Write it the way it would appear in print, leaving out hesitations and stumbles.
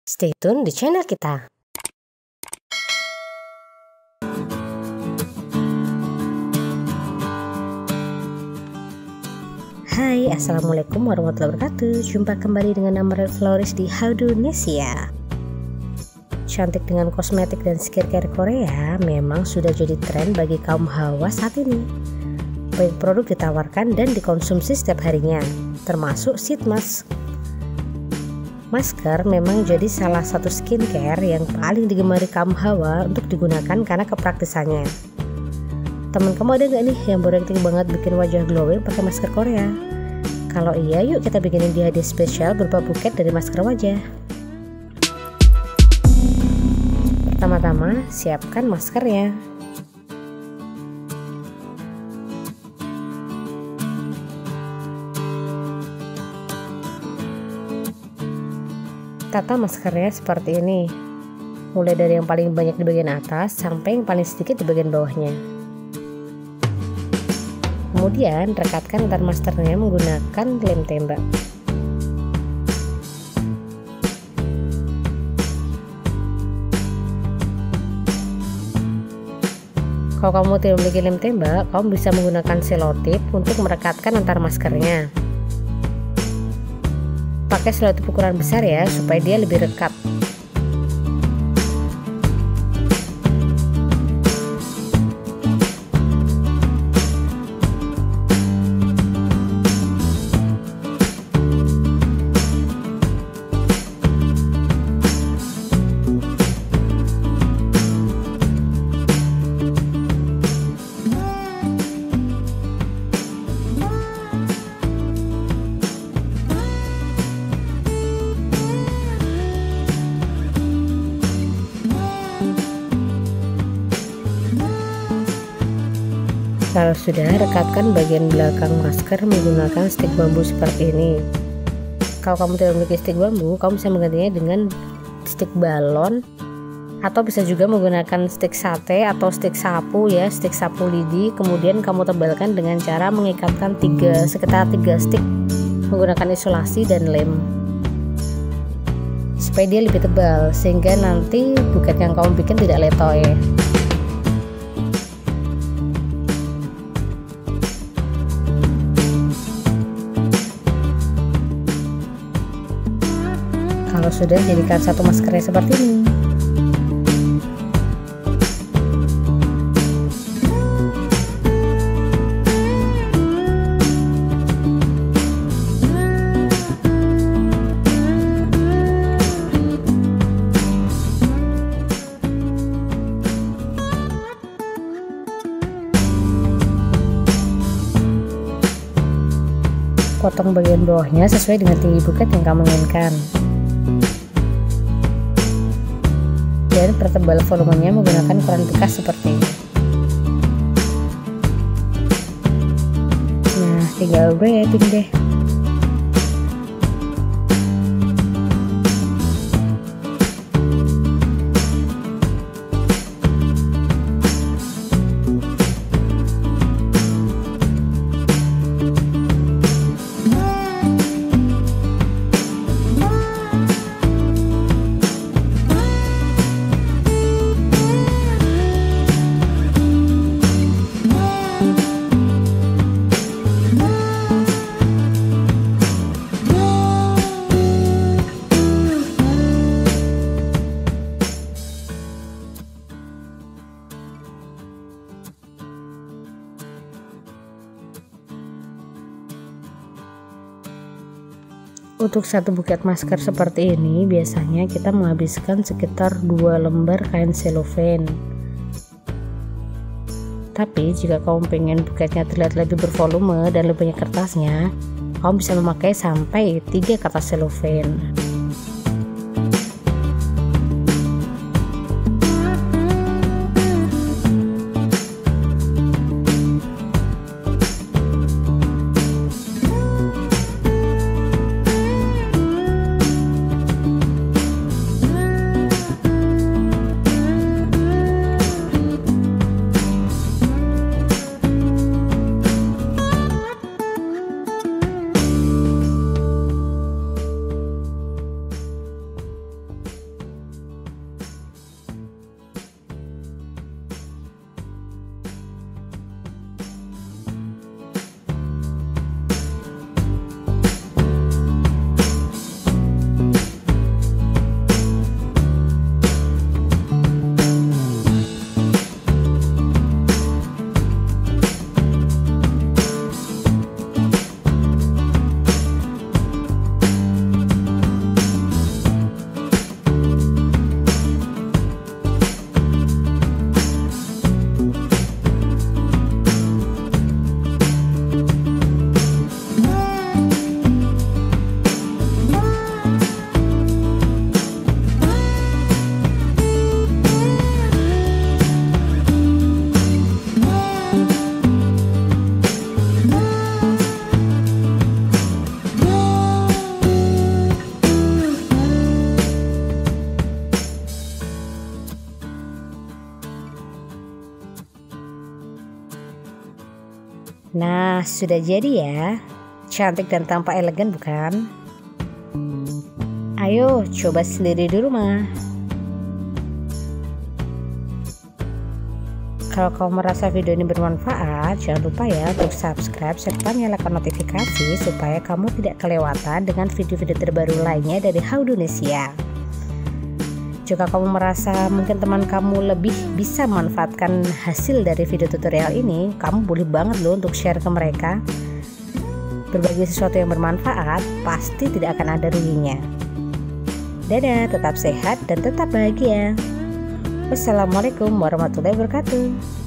Stay tune di channel kita. Hai, assalamualaikum warahmatullahi wabarakatuh. Jumpa kembali dengan Amrel Flores di Howdonesia. Cantik dengan kosmetik dan skincare Korea memang sudah jadi tren bagi kaum hawa saat ini. Banyak produk ditawarkan dan dikonsumsi setiap harinya, termasuk sheet mask. Masker memang jadi salah satu skincare yang paling digemari kaum hawa untuk digunakan karena kepraktisannya. Teman kamu ada gak nih yang beracting banget bikin wajah glowing pakai masker Korea? Kalau iya, yuk kita bikinin dia hadiah spesial berupa buket dari masker wajah. Pertama-tama, siapkan maskernya. Tata maskernya seperti ini, mulai dari yang paling banyak di bagian atas sampai yang paling sedikit di bagian bawahnya. Kemudian rekatkan antar maskernya menggunakan lem tembak. Kalau kamu tidak memiliki lem tembak, kamu bisa menggunakan selotip untuk merekatkan antar maskernya. Pakai selotip ukuran besar ya, supaya dia lebih rekat. Kalau sudah, rekatkan bagian belakang masker menggunakan stik bambu seperti ini. Kalau kamu tidak memiliki stik bambu, kamu bisa menggantinya dengan stik balon, atau bisa juga menggunakan stik sate atau stik sapu ya, stik sapu lidi. Kemudian kamu tebalkan dengan cara mengikatkan sekitar 3 stik menggunakan isolasi dan lem, supaya dia lebih tebal sehingga nanti buket yang kamu bikin tidak letoy. Kalau sudah, jadikan satu maskernya seperti ini. Potong bagian bawahnya sesuai dengan tinggi buket yang kamu inginkan. Dan pertebal volumenya menggunakan ukuran bekas seperti ini. Nah, tinggal wrapping deh. Untuk satu buket masker seperti ini biasanya kita menghabiskan sekitar 2 lembar kain cellophane. Tapi jika kamu pengen buketnya terlihat lebih bervolume dan lebih banyak kertasnya, kamu bisa memakai sampai 3 kertas cellophane. Nah, sudah jadi ya. Cantik dan tampak elegan bukan? Ayo coba sendiri di rumah. Kalau kamu merasa video ini bermanfaat, jangan lupa ya untuk subscribe serta nyalakan notifikasi supaya kamu tidak kelewatan dengan video-video terbaru lainnya dari Howdonesia. Jika kamu merasa mungkin teman kamu lebih bisa memanfaatkan hasil dari video tutorial ini, kamu boleh banget loh untuk share ke mereka. Berbagi sesuatu yang bermanfaat pasti tidak akan ada ruginya. Dadah, tetap sehat dan tetap bahagia. Wassalamualaikum warahmatullahi wabarakatuh.